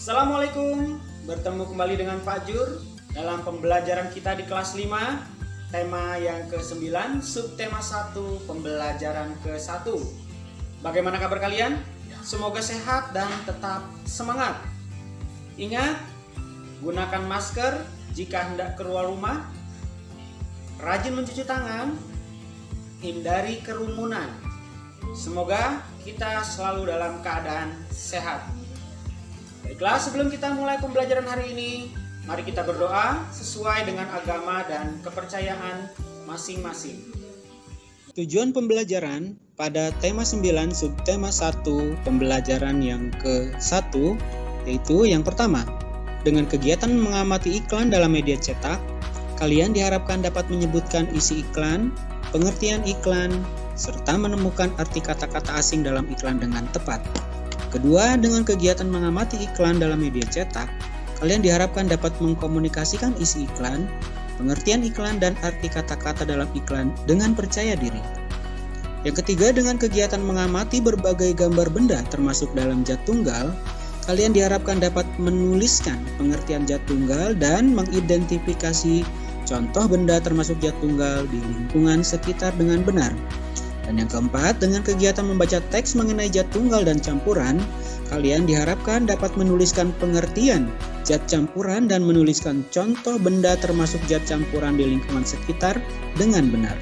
Assalamualaikum, bertemu kembali dengan Pak Jur dalam pembelajaran kita di kelas 5, tema yang ke-9, subtema 1, pembelajaran ke-1. Bagaimana kabar kalian? Semoga sehat dan tetap semangat. Ingat, gunakan masker jika hendak keluar rumah, rajin mencuci tangan, hindari kerumunan. Semoga kita selalu dalam keadaan sehat. Baiklah, sebelum kita mulai pembelajaran hari ini, mari kita berdoa sesuai dengan agama dan kepercayaan masing-masing. Tujuan pembelajaran pada tema 9 subtema 1 pembelajaran yang ke-1 yaitu yang pertama, dengan kegiatan mengamati iklan dalam media cetak, kalian diharapkan dapat menyebutkan isi iklan, pengertian iklan, serta menemukan arti kata-kata asing dalam iklan dengan tepat. Kedua, dengan kegiatan mengamati iklan dalam media cetak, kalian diharapkan dapat mengkomunikasikan isi iklan, pengertian iklan, dan arti kata-kata dalam iklan dengan percaya diri. Yang ketiga, dengan kegiatan mengamati berbagai gambar benda termasuk dalam zat tunggal, kalian diharapkan dapat menuliskan pengertian zat tunggal dan mengidentifikasi contoh benda termasuk zat tunggal di lingkungan sekitar dengan benar. Dan yang keempat, dengan kegiatan membaca teks mengenai zat tunggal dan campuran, kalian diharapkan dapat menuliskan pengertian zat campuran dan menuliskan contoh benda termasuk zat campuran di lingkungan sekitar dengan benar.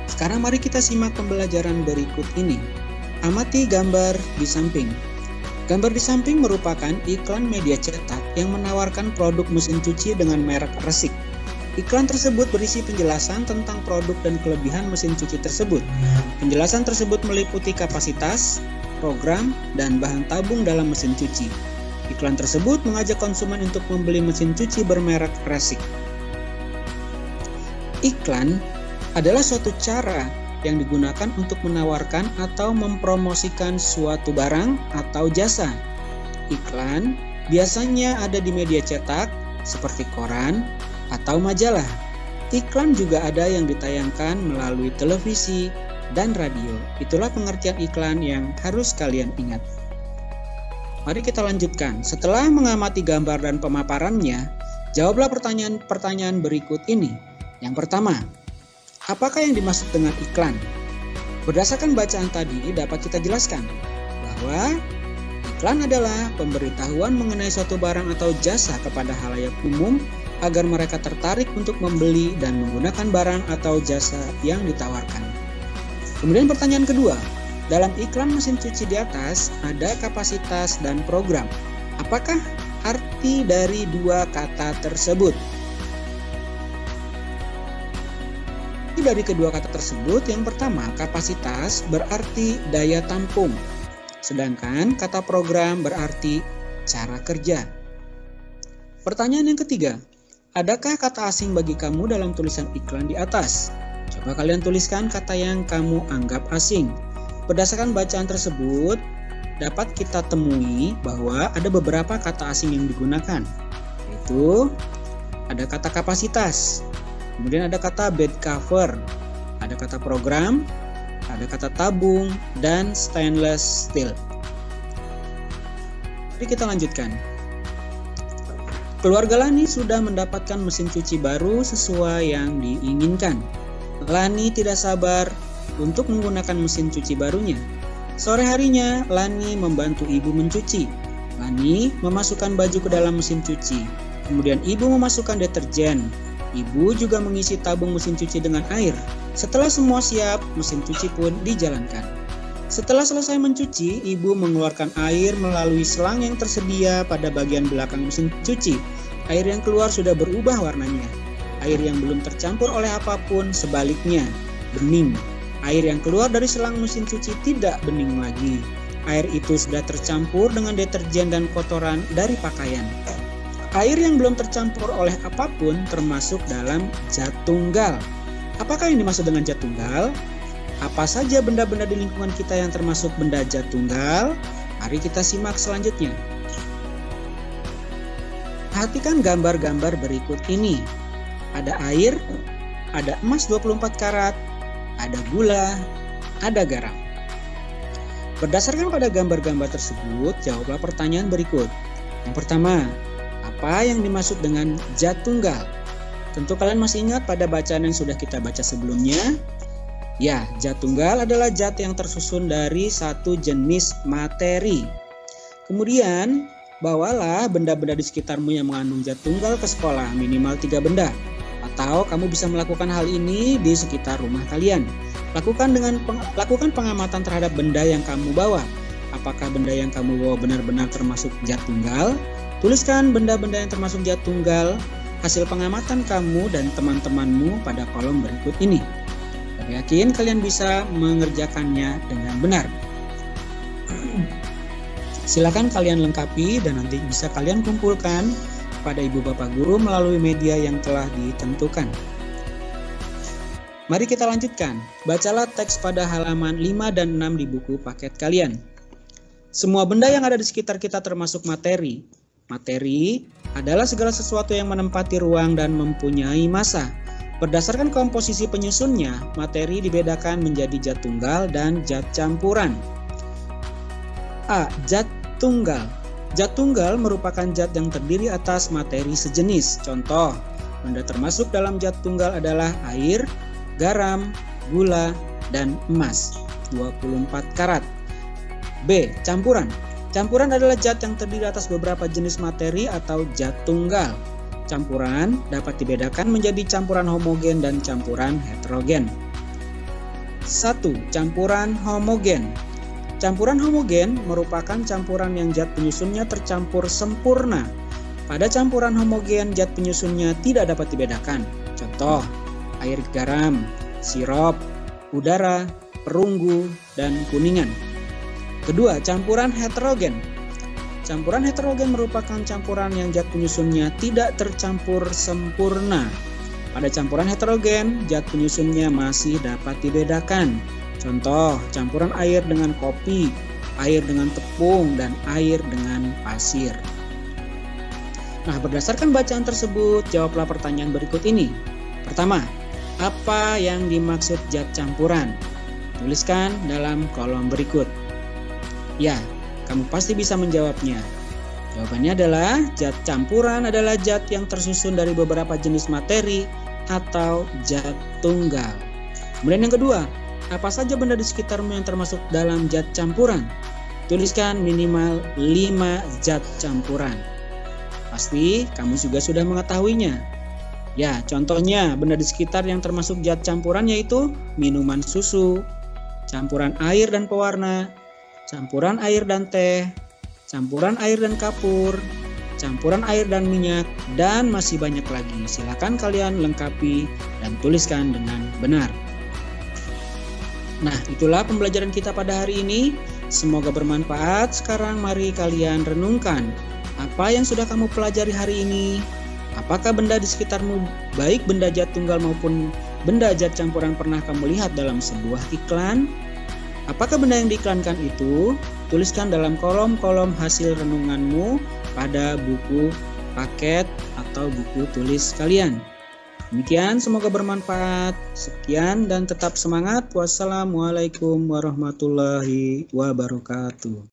Sekarang mari kita simak pembelajaran berikut ini. Amati gambar di samping. Gambar di samping merupakan iklan media cetak yang menawarkan produk mesin cuci dengan merek Resik. Iklan tersebut berisi penjelasan tentang produk dan kelebihan mesin cuci tersebut. Penjelasan tersebut meliputi kapasitas, program, dan bahan tabung dalam mesin cuci. Iklan tersebut mengajak konsumen untuk membeli mesin cuci bermerek Resik. Iklan adalah suatu cara yang digunakan untuk menawarkan atau mempromosikan suatu barang atau jasa. Iklan biasanya ada di media cetak seperti koran atau majalah. Iklan juga ada yang ditayangkan melalui televisi dan radio. Itulah pengertian iklan yang harus kalian ingat. Mari kita lanjutkan. Setelah mengamati gambar dan pemaparannya, jawablah pertanyaan berikut ini. Yang pertama, apakah yang dimaksud dengan iklan? Berdasarkan bacaan tadi dapat kita jelaskan bahwa iklan adalah pemberitahuan mengenai suatu barang atau jasa kepada khalayak umum agar mereka tertarik untuk membeli dan menggunakan barang atau jasa yang ditawarkan. Kemudian pertanyaan kedua, dalam iklan mesin cuci di atas ada kapasitas dan program. Apakah arti dari dua kata tersebut? Dari kedua kata tersebut, yang pertama, kapasitas berarti daya tampung, sedangkan kata program berarti cara kerja. Pertanyaan yang ketiga, adakah kata asing bagi kamu dalam tulisan iklan di atas? Coba kalian tuliskan kata yang kamu anggap asing. Berdasarkan bacaan tersebut, dapat kita temui bahwa ada beberapa kata asing yang digunakan, yaitu ada kata kapasitas, kemudian ada kata bed cover, ada kata program, ada kata tabung, dan stainless steel. Mari kita lanjutkan. Keluarga Lani sudah mendapatkan mesin cuci baru sesuai yang diinginkan. Lani tidak sabar untuk menggunakan mesin cuci barunya. Sore harinya, Lani membantu ibu mencuci. Lani memasukkan baju ke dalam mesin cuci. Kemudian ibu memasukkan deterjen. Ibu juga mengisi tabung mesin cuci dengan air. Setelah semua siap, mesin cuci pun dijalankan. Setelah selesai mencuci, ibu mengeluarkan air melalui selang yang tersedia pada bagian belakang mesin cuci. Air yang keluar sudah berubah warnanya. Air yang belum tercampur oleh apapun, sebaliknya, bening. Air yang keluar dari selang mesin cuci tidak bening lagi. Air itu sudah tercampur dengan deterjen dan kotoran dari pakaian. Air yang belum tercampur oleh apapun termasuk dalam zat tunggal. Apakah yang dimaksud dengan zat tunggal? Apa saja benda-benda di lingkungan kita yang termasuk benda zat tunggal? Mari kita simak selanjutnya. Perhatikan gambar-gambar berikut ini. Ada air, ada emas 24 karat, ada gula, ada garam. Berdasarkan pada gambar-gambar tersebut, jawablah pertanyaan berikut. Yang pertama, apa yang dimaksud dengan zat tunggal? Tentu kalian masih ingat pada bacaan yang sudah kita baca sebelumnya. Ya, zat tunggal adalah zat yang tersusun dari satu jenis materi. Kemudian, bawalah benda-benda di sekitarmu yang mengandung zat tunggal ke sekolah, minimal 3 benda. Atau kamu bisa melakukan hal ini di sekitar rumah kalian. Lakukan pengamatan terhadap benda yang kamu bawa. Apakah benda yang kamu bawa benar-benar termasuk zat tunggal? Tuliskan benda-benda yang termasuk zat tunggal, hasil pengamatan kamu dan teman-temanmu pada kolom berikut ini. Saya yakin kalian bisa mengerjakannya dengan benar. Silakan kalian lengkapi dan nanti bisa kalian kumpulkan pada ibu bapak guru melalui media yang telah ditentukan. Mari kita lanjutkan. Bacalah teks pada halaman 5 dan 6 di buku paket kalian. Semua benda yang ada di sekitar kita termasuk materi. Materi adalah segala sesuatu yang menempati ruang dan mempunyai massa. Berdasarkan komposisi penyusunnya, materi dibedakan menjadi zat tunggal dan zat campuran. A. Zat tunggal. Zat tunggal merupakan zat yang terdiri atas materi sejenis. Contoh, benda termasuk dalam zat tunggal adalah air, garam, gula, dan emas 24 karat. B. Campuran. Campuran adalah zat yang terdiri atas beberapa jenis materi atau zat tunggal. Campuran dapat dibedakan menjadi campuran homogen dan campuran heterogen. 1. Campuran homogen. Campuran homogen merupakan campuran yang zat penyusunnya tercampur sempurna. Pada campuran homogen, zat penyusunnya tidak dapat dibedakan. Contoh, air garam, sirup, udara, perunggu, dan kuningan. Kedua, campuran heterogen. Campuran heterogen merupakan campuran yang zat penyusunnya tidak tercampur sempurna. Pada campuran heterogen, zat penyusunnya masih dapat dibedakan. Contoh, campuran air dengan kopi, air dengan tepung, dan air dengan pasir. Nah, berdasarkan bacaan tersebut, jawablah pertanyaan berikut ini. Pertama, apa yang dimaksud zat campuran? Tuliskan dalam kolom berikut. Ya, kamu pasti bisa menjawabnya. Jawabannya adalah zat campuran adalah zat yang tersusun dari beberapa jenis materi atau zat tunggal. Kemudian yang kedua, apa saja benda di sekitarmu yang termasuk dalam zat campuran? Tuliskan minimal 5 zat campuran. Pasti kamu juga sudah mengetahuinya. Ya, contohnya benda di sekitar yang termasuk zat campuran yaitu minuman susu, campuran air dan pewarna, campuran air dan teh, campuran air dan kapur, campuran air dan minyak, dan masih banyak lagi. Silakan kalian lengkapi dan tuliskan dengan benar. Nah, itulah pembelajaran kita pada hari ini. Semoga bermanfaat. Sekarang mari kalian renungkan apa yang sudah kamu pelajari hari ini. Apakah benda di sekitarmu, baik benda zat tunggal maupun benda zat campuran, pernah kamu lihat dalam sebuah iklan? Apakah benda yang diiklankan itu? Tuliskan dalam kolom-kolom hasil renunganmu pada buku paket atau buku tulis kalian. Demikian, semoga bermanfaat. Sekian dan tetap semangat. Wassalamualaikum warahmatullahi wabarakatuh.